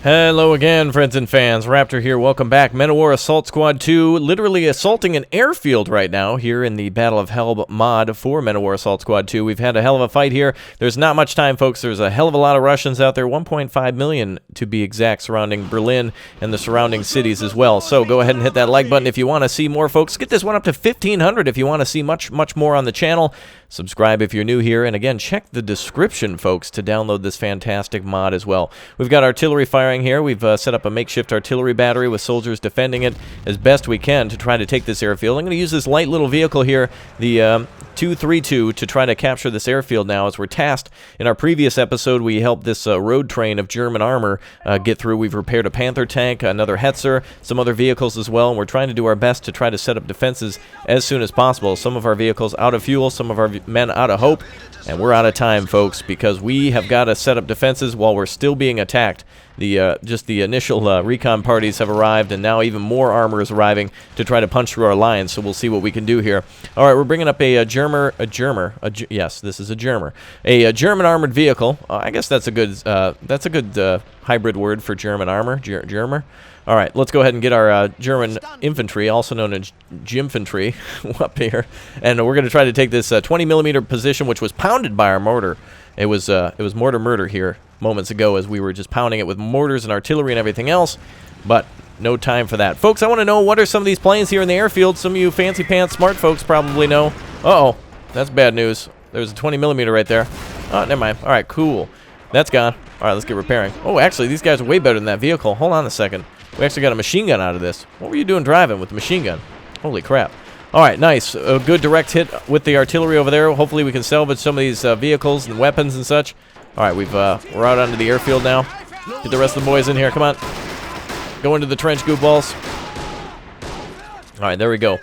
Hello again, friends and fans. Raptor here. Welcome back. Men of War Assault Squad 2, literally assaulting an airfield right now here in the Battle of Halbe mod for Men of War Assault Squad 2. We've had a hell of a fight here. There's not much time, folks. There's a hell of a lot of Russians out there, 1.5 million to be exact, surrounding Berlin and the surrounding cities as well. So go ahead and hit that like button if you want to see more, folks. Get this one up to 1,500 if you want to see much more on the channel. Subscribe if you're new here. And again, check the description, folks, to download this fantastic mod as well. We've got artillery firing here. We've set up a makeshift artillery battery with soldiers defending it as best we can to try to take this airfield. I'm going to use this light little vehicle here, the 232, to try to capture this airfield now as we're tasked. In our previous episode, we helped this road train of German armor get through. We've repaired a Panther tank, another Hetzer, some other vehicles as well, and we're trying to do our best to try to set up defenses as soon as possible. Some of our vehicles out of fuel, some of our men out of hope, and we're out of time, folks, because we have got to set up defenses while we're still being attacked. Just the initial recon parties have arrived, and now even more armor is arriving to try to punch through our lines, so we'll see what we can do here. All right, we're bringing up a yes, this is a Germer. A German armored vehicle. I guess that's a good hybrid word for German armor, Germer. All right, let's go ahead and get our German infantry, also known as Gymfantry, up here, and we're going to try to take this 20mm position, which was pounded by our mortar. It was mortar murder here moments ago as we were just pounding it with mortars and artillery and everything else, but no time for that. Folks, I want to know, what are some of these planes here in the airfield? Some of you fancy pants smart folks probably know. Uh-oh, that's bad news. There's a 20mm right there. Oh, never mind. All right, cool. That's gone. All right, let's get repairing. Oh, actually, these guys are way better than that vehicle. Hold on a second. We actually got a machine gun out of this. What were you doing driving with the machine gun? Holy crap. All right, nice. A good direct hit with the artillery over there. Hopefully we can salvage some of these vehicles and weapons and such. All right, we're out onto the airfield now. Get the rest of the boys in here. Come on. Go into the trench, goofballs. All right, there we go.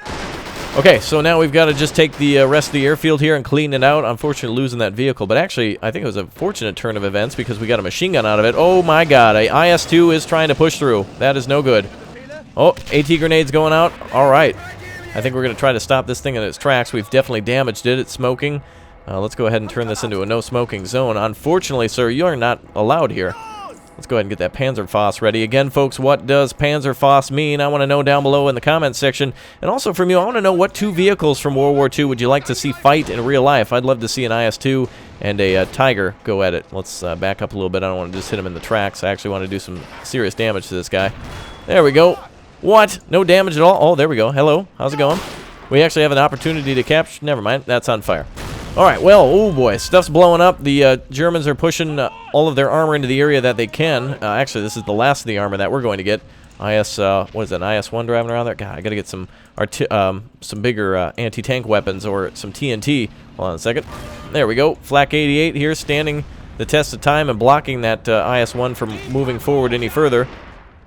Okay, so now we've got to just take the rest of the airfield here and clean it out. Unfortunately, losing that vehicle, but actually, I think it was a fortunate turn of events because we got a machine gun out of it. Oh my God, a IS-2 is trying to push through. That is no good. Oh, AT grenades going out. All right. I think we're going to try to stop this thing in its tracks. We've definitely damaged it. It's smoking. Let's go ahead and turn this into a no-smoking zone. Unfortunately, sir, you are not allowed here. Let's go ahead and get that Panzerfaust ready. Again, folks, what does Panzerfaust mean? I want to know down below in the comments section. And also from you, I want to know, what two vehicles from World War II would you like to see fight in real life? I'd love to see an IS-2 and a Tiger go at it. Let's back up a little bit. I don't want to just hit him in the tracks. I actually want to do some serious damage to this guy. There we go. What? No damage at all? Oh, there we go. Hello. How's it going? We actually have an opportunity to capture. Never mind. That's on fire. All right. Well, oh boy. Stuff's blowing up. The Germans are pushing all of their armor into the area that they can. Actually, this is the last of the armor that we're going to get. What is that? An IS-1 driving around there? God, I got to get some bigger anti-tank weapons or some TNT. Hold on a second. There we go. Flak 88 here, standing the test of time and blocking that IS-1 from moving forward any further.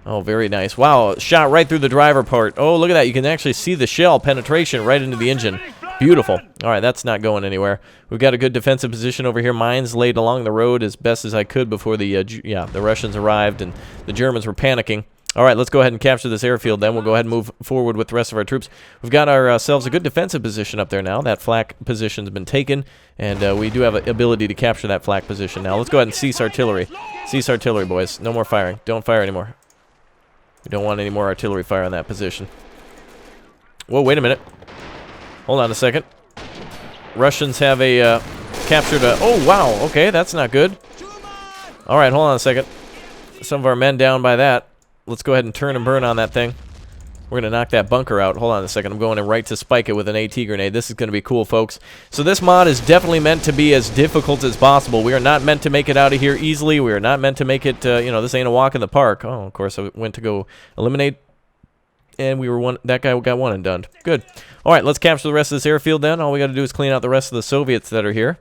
Oh, very nice. Wow, shot right through the driver part. Oh, look at that. You can actually see the shell penetration right into the engine. Beautiful. All right, that's not going anywhere. We've got a good defensive position over here. Mines laid along the road as best as I could before the Russians arrived and the Germans were panicking. All right, let's go ahead and capture this airfield then. We'll go ahead and move forward with the rest of our troops. We've got ourselves a good defensive position up there now. That flak position's been taken, and we do have an ability to capture that flak position now. Let's go ahead and cease artillery. Cease artillery, boys. No more firing. Don't fire anymore. We don't want any more artillery fire on that position. Whoa, wait a minute. Hold on a second. Russians have captured a... Oh, wow. Okay, that's not good. All right, hold on a second. Some of our men down by that. Let's go ahead and turn and burn on that thing. We're going to knock that bunker out. Hold on a second. I'm going in right to spike it with an AT grenade. This is going to be cool, folks. So this mod is definitely meant to be as difficult as possible. We are not meant to make it out of here easily. We are not meant to make it, this ain't a walk in the park. Oh, of course, I went to go eliminate, and that guy got one and done. Good. All right, let's capture the rest of this airfield then. All we got to do is clean out the rest of the Soviets that are here.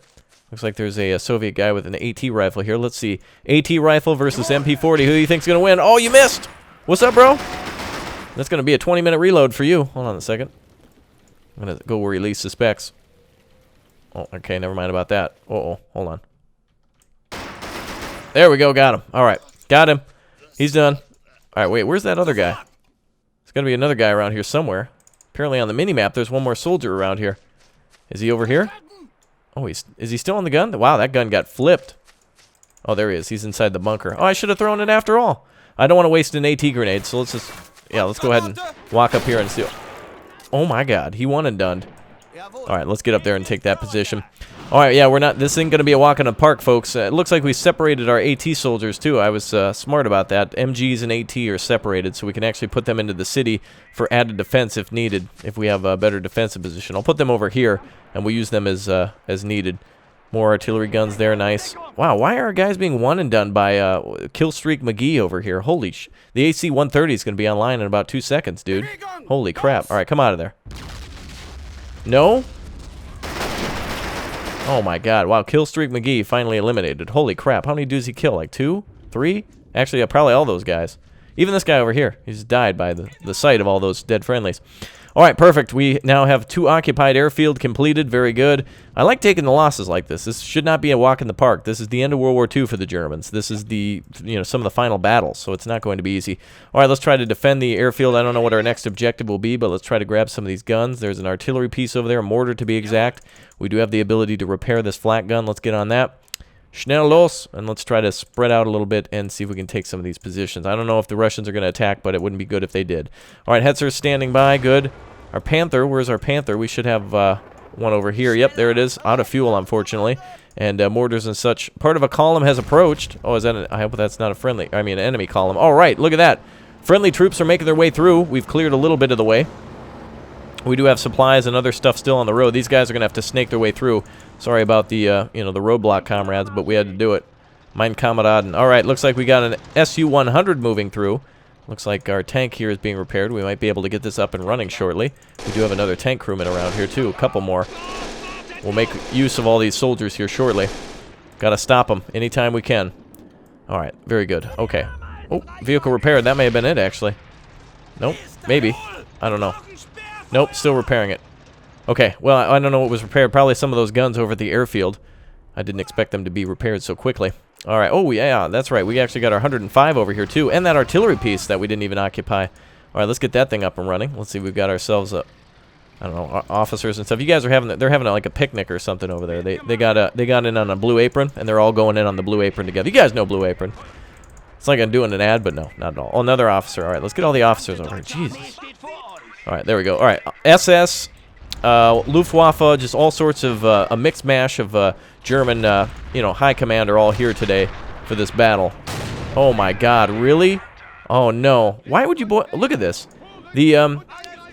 Looks like there's a Soviet guy with an AT rifle here. Let's see. AT rifle versus MP40. Who do you think's going to win? Oh, you missed! What's up, bro? That's going to be a 20-minute reload for you. Hold on a second. I'm going to go release the specs. Oh, okay, never mind about that. Uh-oh, hold on. There we go, got him. All right, got him. He's done. All right, wait, where's that other guy? There's got to be another guy around here somewhere. Apparently on the mini-map, there's one more soldier around here. Is he over here? Oh, is he still on the gun? Wow, that gun got flipped. Oh, there he is. He's inside the bunker. Oh, I should have thrown it after all. I don't want to waste an AT grenade, so let's just, yeah, let's go ahead and walk up here and see. Oh my god, he one and done. Alright, let's get up there and take that position. Alright, yeah, we're not, this ain't gonna be a walk in the park, folks. It looks like we separated our AT soldiers, too. I was smart about that. MGs and AT are separated, so we can actually put them into the city for added defense if needed, if we have a better defensive position. I'll put them over here, and we'll use them as needed. More artillery guns there, nice. Wow, why are our guys being one and done by Killstreak McGee over here? Holy sh... The AC-130 is going to be online in about 2 seconds, dude. Holy crap. Alright, come out of there. No? Oh my god. Wow, Killstreak McGee finally eliminated. Holy crap. How many dudes he kill? Like 2? 3? Actually, probably all those guys. Even this guy over here. He's died by the sight of all those dead friendlies. Alright, perfect. We now have 2 occupied airfield completed. Very good. I like taking the losses like this. This should not be a walk in the park. This is the end of World War II for the Germans. This is the, you know, some of the final battles, so it's not going to be easy. Alright, let's try to defend the airfield. I don't know what our next objective will be, but let's try to grab some of these guns. There's an artillery piece over there, a mortar to be exact. We do have the ability to repair this flak gun. Let's get on that. Schnell los, and let's try to spread out a little bit and see if we can take some of these positions. I don't know if the Russians are going to attack, but it wouldn't be good if they did. Alright, Hetzer's standing by. Good. Our Panther, where's our Panther? We should have one over here. Yep, there it is. Out of fuel, unfortunately. And mortars and such. Part of a column has approached. Oh, is that I hope that's not a friendly, I mean an enemy column. All right, look at that. Friendly troops are making their way through. We've cleared a little bit of the way. We do have supplies and other stuff still on the road. These guys are going to have to snake their way through. Sorry about the, you know, the roadblock comrades, but we had to do it. Mein Kameraden. All right, looks like we got an Su-100 moving through. Looks like our tank here is being repaired. We might be able to get this up and running shortly. We do have another tank crewman around here, too. A couple more. We'll make use of all these soldiers here shortly. Gotta stop them anytime we can. All right, very good. Okay. Oh, vehicle repaired. That may have been it, actually. Nope, maybe. I don't know. Nope, still repairing it. Okay, well, I don't know what was repaired. Probably some of those guns over at the airfield. I didn't expect them to be repaired so quickly. All right. Oh, yeah, that's right. We actually got our 105 over here, too. And that artillery piece that we didn't even occupy. All right, let's get that thing up and running. Let's see. We've got ourselves, I don't know, officers and stuff. You guys are having, they're having like a picnic or something over there. They got in on a Blue Apron, and they're all going in on the Blue Apron together. You guys know Blue Apron. It's like I'm doing an ad, but no, not at all. Oh, another officer. All right, let's get all the officers over here. Jesus. All right, there we go. All right, SS, Luftwaffe, just all sorts of a mixed mash of German, you know, high command are all here today for this battle. Oh my God, really? Oh no! Why would you look at this? The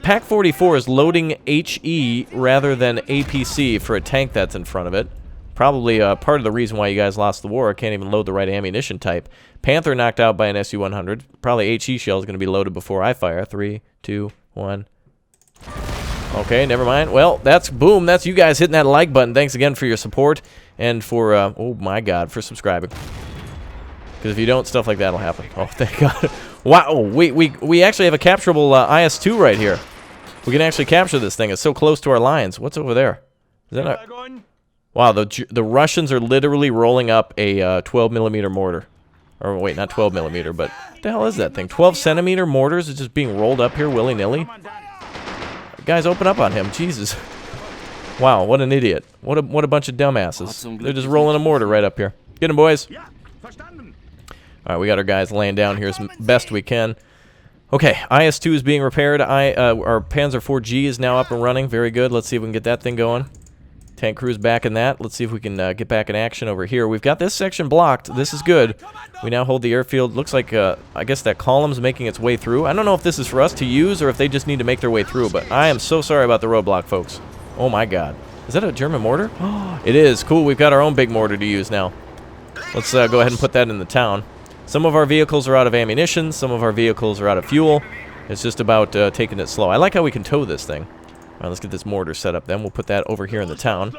PaK-44 is loading HE rather than APC for a tank that's in front of it. Probably part of the reason why you guys lost the war. Can't even load the right ammunition type. Panther knocked out by an Su-100. Probably HE shell is going to be loaded before I fire. 3, 2, 1. Okay, never mind. Well, that's boom. That's you guys hitting that like button. Thanks again for your support and for, oh my God, for subscribing. Because if you don't, stuff like that will happen. Oh, thank God. Wow, we actually have a capturable IS-2 right here. We can actually capture this thing. It's so close to our lines. What's over there? Is that a... Wow, the Russians are literally rolling up a 12mm mortar. Or wait, not 12mm, but what the hell is that thing? 12cm mortars is just being rolled up here willy-nilly. Guys, open up on him. Jesus. Wow, what an idiot. What a bunch of dumbasses. They're just rolling a mortar right up here. Get him, boys. Alright, we got our guys laying down here as best we can. Okay, IS-2 is being repaired. Our Panzer IV-G is now up and running. Very good. Let's see if we can get that thing going. Tank crew's back in that. Let's see if we can get back in action over here. We've got this section blocked. This is good. We now hold the airfield. Looks like, I guess that column's making its way through. I don't know if this is for us to use or if they just need to make their way through, but I am so sorry about the roadblock, folks. Oh my God. Is that a German mortar? It is. Cool. We've got our own big mortar to use now. Let's go ahead and put that in the town. Some of our vehicles are out of ammunition. Some of our vehicles are out of fuel. It's just about taking it slow. I like how we can tow this thing. All right, let's get this mortar set up then. We'll put that over here in the town.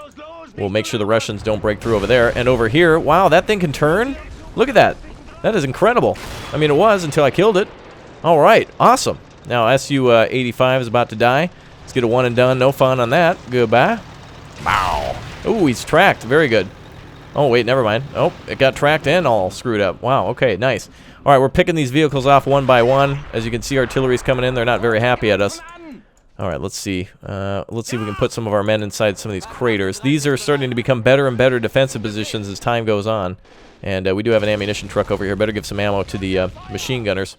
We'll make sure the Russians don't break through over there. And over here, wow, that thing can turn? Look at that. That is incredible. I mean, it was until I killed it. All right, awesome. Now, Su-85 is about to die. Let's get a one and done. No fun on that. Goodbye. Wow. Ooh, he's tracked. Very good. Oh, wait, never mind. Oh, it got tracked and all screwed up. Wow, okay, nice. All right, we're picking these vehicles off one by one. As you can see, artillery's coming in. They're not very happy at us. All right, let's see. Let's see if we can put some of our men inside some of these craters. These are starting to become better and better defensive positions as time goes on. And we do have an ammunition truck over here. Better give some ammo to the machine gunners.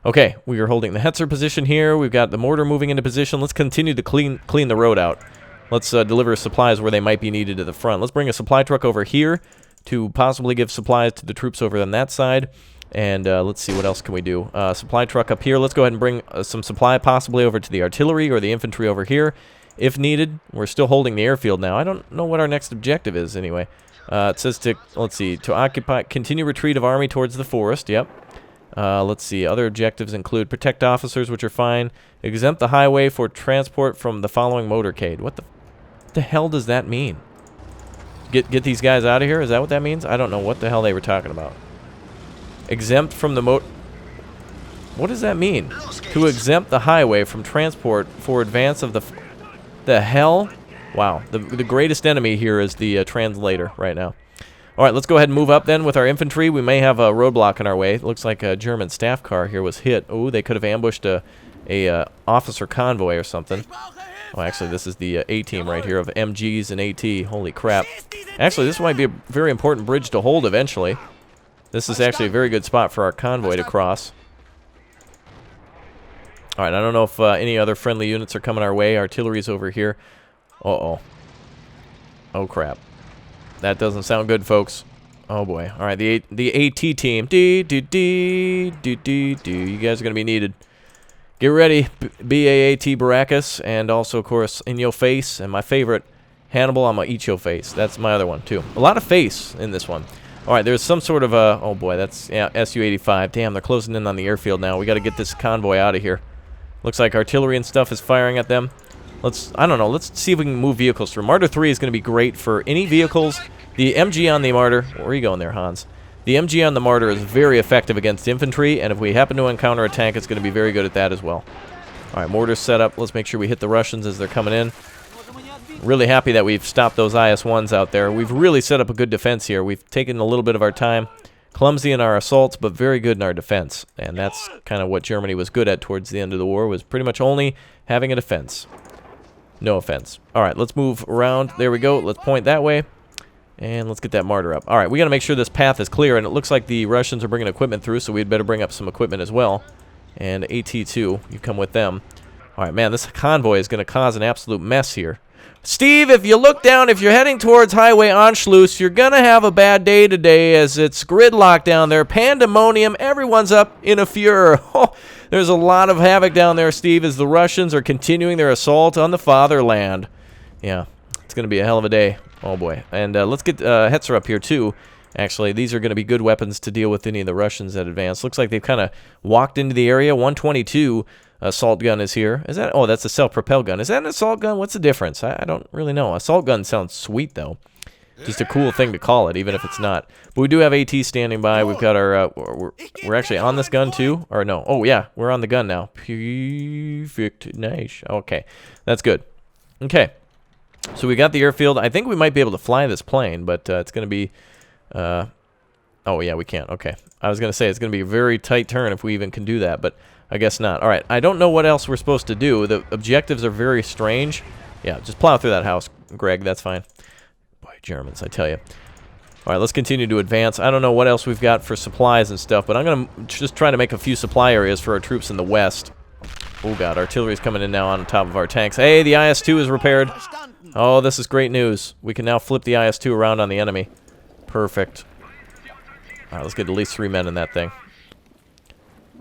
Okay, we are holding the Hetzer position here. We've got the mortar moving into position. Let's continue to clean the road out. Let's deliver supplies where they might be needed to the front. Let's bring a supply truck over here to possibly give supplies to the troops over on that side. And let's see, what else can we do? Supply truck up here. Let's go ahead and bring some supply possibly over to the artillery or the infantry over here if needed. We're still holding the airfield now. I don't know what our next objective is anyway. It says to, let's see, to occupy, continue retreat of army towards the forest. Yep. Let's see, other objectives include protect officers, which are fine. Exempt the highway for transport from the following motorcade. What the hell does that mean? Get these guys out of here? Is that what that means? I don't know what the hell they were talking about. Exempt from the what does that mean? To exempt the highway from transport for advance of the hell? Wow, the greatest enemy here is the translator right now. All right, let's go ahead and move up then with our infantry. We may have a roadblock in our way. It looks like a German staff car here was hit. Oh, they could have ambushed a officer convoy or something. Oh, actually, this is the A-team right here of MGs and AT. Holy crap. Actually, this might be a very important bridge to hold eventually. This is actually a very good spot for our convoy to cross. All right, I don't know if any other friendly units are coming our way. Artillery's over here. Uh-oh. Oh, crap. That doesn't sound good, folks. Oh, boy. All right, the AT team. You guys are going to be needed. Get ready. BAAT Baracus, and also, of course, In Your Face, and my favorite, Hannibal, I'm going to eat your face. That's my other one, too. A lot of face in this one. All right, there's some sort of a... Oh, boy, that's Su-85. Damn, they're closing in on the airfield now. We got to get this convoy out of here. Looks like artillery and stuff is firing at them. I don't know, let's see if we can move vehicles through. Martyr 3 is going to be great for any vehicles. The MG on the Martyr... Where are you going there, Hans? The MG on the Martyr is very effective against infantry, and if we happen to encounter a tank, it's going to be very good at that as well. All right, mortars set up. Let's make sure we hit the Russians as they're coming in. Really happy that we've stopped those IS-1s out there. We've really set up a good defense here. We've taken a little bit of our time. Clumsy in our assaults, but very good in our defense. And that's kind of what Germany was good at towards the end of the war, was pretty much only having a defense. No offense. All right, let's move around. There we go. Let's point that way. And let's get that Martyr up. All right, we got to make sure this path is clear, and it looks like the Russians are bringing equipment through, so we'd better bring up some equipment as well. And AT2, you come with them. All right, man, this convoy is going to cause an absolute mess here. Steve, if you look down, if you're heading towards Highway Anschluss, you're going to have a bad day today as it's gridlock down there. Pandemonium. Everyone's up in a furor. Oh, there's a lot of havoc down there, Steve, as the Russians are continuing their assault on the fatherland. Yeah, it's going to be a hell of a day. Oh, boy. And let's get Hetzer up here, too. Actually, these are going to be good weapons to deal with any of the Russians that advance. Looks like they've kind of walked into the area. 122 assault gun is here. Is that? Oh, that's a self-propelled gun. Is that an assault gun? What's the difference? I don't really know. Assault gun sounds sweet, though. Just a cool thing to call it, even if it's not. But we do have AT standing by. We've got our... we're actually on this gun, too? Or no? Oh, yeah. We're on the gun now. Perfect. Nice. Okay. That's good. Okay. So we got the airfield. I think we might be able to fly this plane, but it's going to be... oh, yeah, we can't. Okay. I was going to say it's going to be a very tight turn if we even can do that, but I guess not. All right. I don't know what else we're supposed to do. The objectives are very strange. Yeah, just plow through that house, Greg. That's fine. Boy, Germans, I tell you. All right, let's continue to advance. I don't know what else we've got for supplies and stuff, but I'm going to just try to make a few supply areas for our troops in the west. Oh, God. Artillery's coming in now on top of our tanks. Hey, the IS-2 is repaired. Oh, this is great news. We can now flip the IS-2 around on the enemy. Perfect. All right, let's get at least 3 men in that thing.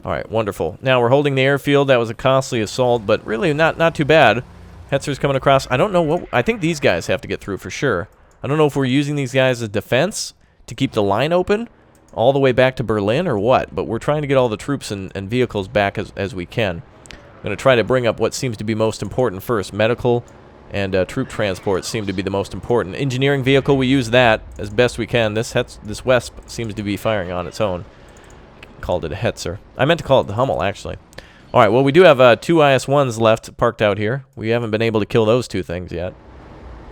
All right, wonderful. Now we're holding the airfield. That was a costly assault, but really not too bad. Hetzer's coming across. I don't know what... I think these guys have to get through for sure. I don't know if we're using these guys as defense to keep the line open all the way back to Berlin or what, but we're trying to get all the troops and vehicles back as we can. I'm going to try to bring up what seems to be most important first. Medical and troop transport seem to be the most important. Engineering vehicle, we use that as best we can. This Wesp seems to be firing on its own. Called it a Hetzer. I meant to call it the Hummel, actually. All right, well, we do have 2 IS-1s left parked out here. We haven't been able to kill those 2 things yet.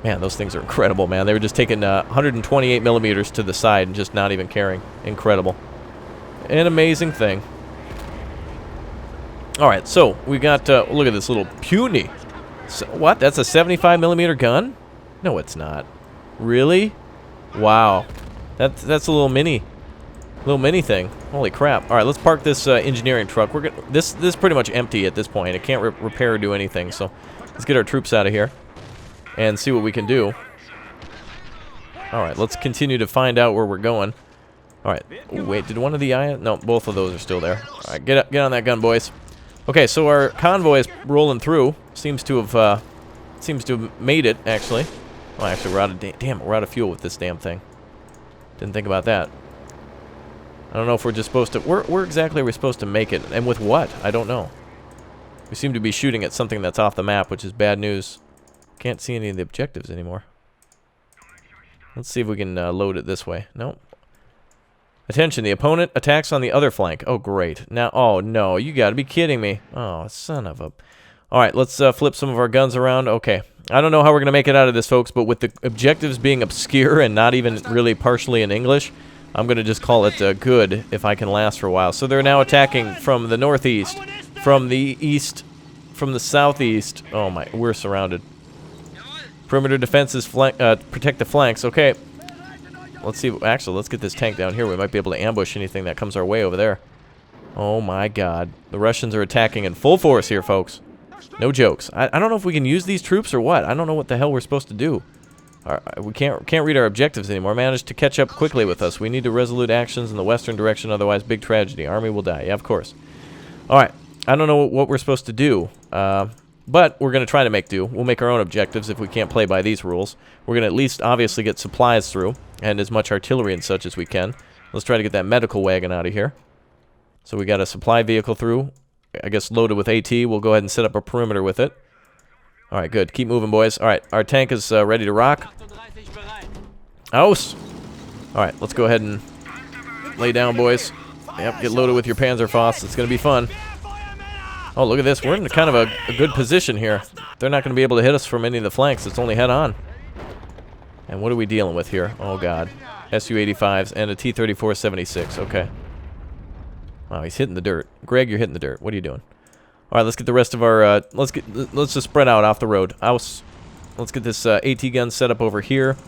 Man, those things are incredible, man. They were just taking 128 millimeters to the side and just not even caring. Incredible. An amazing thing. Alright, so we got, look at this little puny. So, what? That's a 75mm gun? No, it's not. Really? Wow. That's a little mini thing. Holy crap. Alright, let's park this engineering truck. This is pretty much empty at this point. It can't repair or do anything, so let's get our troops out of here and see what we can do. Alright, let's continue to find out where we're going. Alright. Wait, did one of the ions? No, both of those are still there. Alright, get on that gun, boys. Okay, so our convoy is rolling through. Seems to have made it, actually. Well, actually, we're out of we're out of fuel with this damn thing. Didn't think about that. I don't know if we're just supposed to... Where exactly are we supposed to make it? And with what? I don't know. We seem to be shooting at something that's off the map, which is bad news. Can't see any of the objectives anymore. Let's see if we can load it this way. Nope. Attention, the opponent attacks on the other flank. Oh, great. Now, oh, no, you gotta be kidding me. Oh, son of a... Alright, let's flip some of our guns around. Okay. I don't know how we're gonna make it out of this, folks, but with the objectives being obscure and not even really partially in English, I'm gonna just call it good if I can last for a while. So they're now attacking from the northeast, from the east, from the southeast. Oh my, we're surrounded. Perimeter defenses protect the flanks. Okay. Let's see. Actually, let's get this tank down here. We might be able to ambush anything that comes our way over there. Oh my god. The Russians are attacking in full force here, folks. No jokes. I don't know if we can use these troops or what. I don't know what the hell we're supposed to do. We can't read our objectives anymore. Managed to catch up quickly with us. We need to resolute actions in the western direction, otherwise big tragedy. Army will die. Yeah, of course. Alright. I don't know what we're supposed to do. But we're going to try to make do. We'll make our own objectives if we can't play by these rules. We're going to at least obviously get supplies through, and as much artillery and such as we can. Let's try to get that medical wagon out of here. So we got a supply vehicle through, I guess loaded with AT. We'll go ahead and set up a perimeter with it. Alright, good. Keep moving, boys. Alright, our tank is ready to rock. Aus! Alright, let's go ahead and lay down, boys. Yep, get loaded with your Panzerfaust. It's going to be fun. Oh, look at this. We're in kind of a good position here. They're not going to be able to hit us from any of the flanks. It's only head-on. And what are we dealing with here? Oh, God. Su-85s and a T-34-76. Okay. Wow, he's hitting the dirt. Greg, you're hitting the dirt. What are you doing? All right, let's get the rest of our... let's just spread out off the road. Let's get this AT gun set up over here.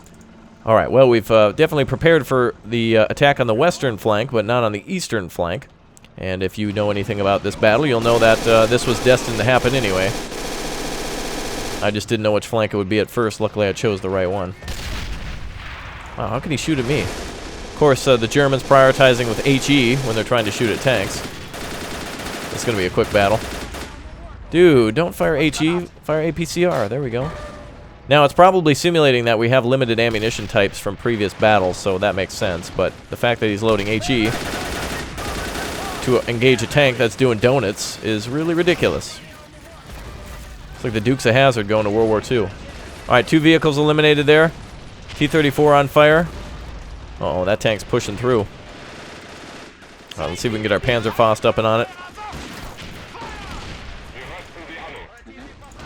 All right, well, we've definitely prepared for the attack on the western flank, but not on the eastern flank. And if you know anything about this battle, you'll know that this was destined to happen anyway. I just didn't know which flank it would be at first. Luckily, I chose the right one. Wow, how can he shoot at me? Of course, the Germans prioritizing with HE when they're trying to shoot at tanks. It's going to be a quick battle. Dude, don't fire HE, fire APCR. There we go. Now, it's probably simulating that we have limited ammunition types from previous battles, so that makes sense. But the fact that he's loading HE to engage a tank that's doing donuts is really ridiculous. It's like the Dukes of Hazzard going to World War II. Alright, 2 vehicles eliminated there. T-34 on fire. Uh-oh, that tank's pushing through. Alright, let's see if we can get our Panzerfaust up and on it.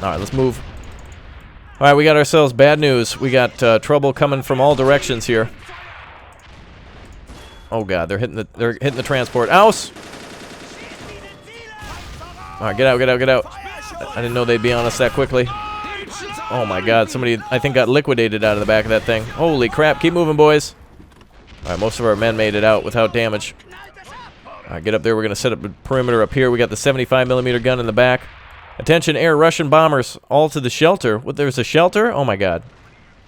Alright, let's move. Alright, we got ourselves bad news. We got trouble coming from all directions here. Oh god, they're hitting the transport. Aus! Alright, get out. I didn't know they'd be on us that quickly. Oh my god, somebody I think got liquidated out of the back of that thing. Holy crap, keep moving, boys. Alright, most of our men made it out without damage. Alright, get up there. We're gonna set up a perimeter up here. We got the 75mm gun in the back. Attention, air Russian bombers, all to the shelter. What, there's a shelter? Oh my god.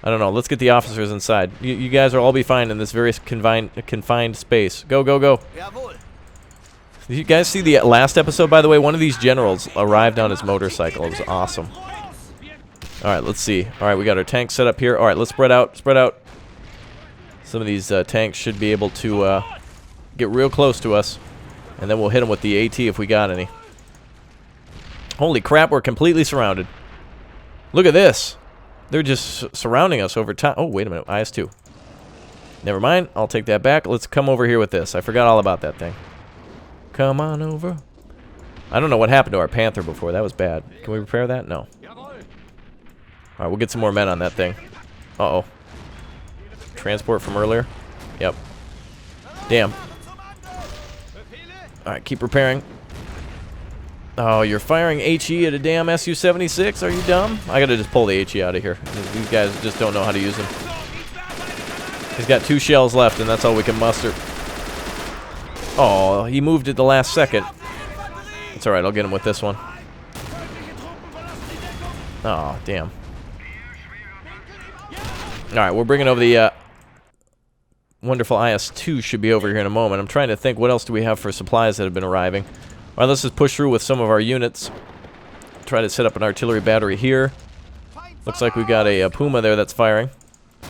I don't know. Let's get the officers inside. You guys will all be fine in this very confined space. Go, go, go. Did you guys see the last episode, by the way? One of these generals arrived on his motorcycle. It was awesome. Alright, let's see. Alright, we got our tanks set up here. Alright, let's spread out. Spread out. Some of these tanks should be able to get real close to us. And then we'll hit them with the AT if we got any. Holy crap, we're completely surrounded. Look at this. They're just surrounding us over time. Oh, wait a minute. IS-2. Never mind. I'll take that back. Let's come over here with this. I forgot all about that thing. Come on over. I don't know what happened to our Panther before. That was bad. Can we repair that? No. Alright, we'll get some more men on that thing. Uh-oh. Transport from earlier? Yep. Damn. Alright, keep repairing. Oh, you're firing HE at a damn Su-76? Are you dumb? I gotta just pull the HE out of here. These guys just don't know how to use them. He's got 2 shells left, and that's all we can muster. Oh, he moved at the last second. It's alright, I'll get him with this one. Oh, damn. Alright, we're bringing over the wonderful IS-2 should be over here in a moment. I'm trying to think, what else do we have for supplies that have been arriving? Alright, let's just push through with some of our units. Try to set up an artillery battery here. Looks like we got a Puma there that's firing.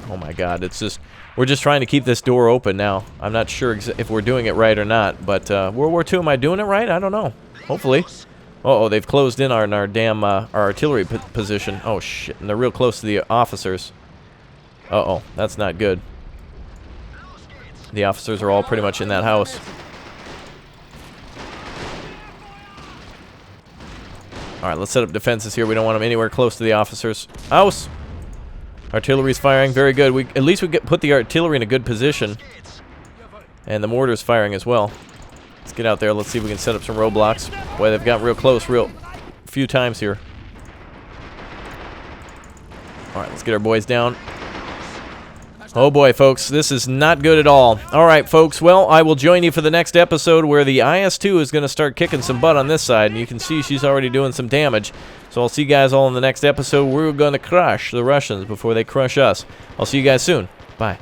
Oh my god, it's just... We're just trying to keep this door open now. I'm not sure if we're doing it right or not, but World War II, am I doing it right? I don't know. Hopefully. Uh-oh, they've closed in our damn our artillery position. Oh shit, and they're real close to the officers. Uh-oh, that's not good. The officers are all pretty much in that house. Alright, let's set up defenses here. We don't want them anywhere close to the officers' house. Artillery's firing, very good. At least we put the artillery in a good position. And the mortar's firing as well. Let's get out there, let's see if we can set up some roadblocks. Boy, they've got real close few times here. Alright, let's get our boys down. Oh boy, folks, this is not good at all. Alright, folks, well, I will join you for the next episode where the IS-2 is going to start kicking some butt on this side, and you can see she's already doing some damage. So I'll see you guys all in the next episode. We're going to crush the Russians before they crush us. I'll see you guys soon. Bye.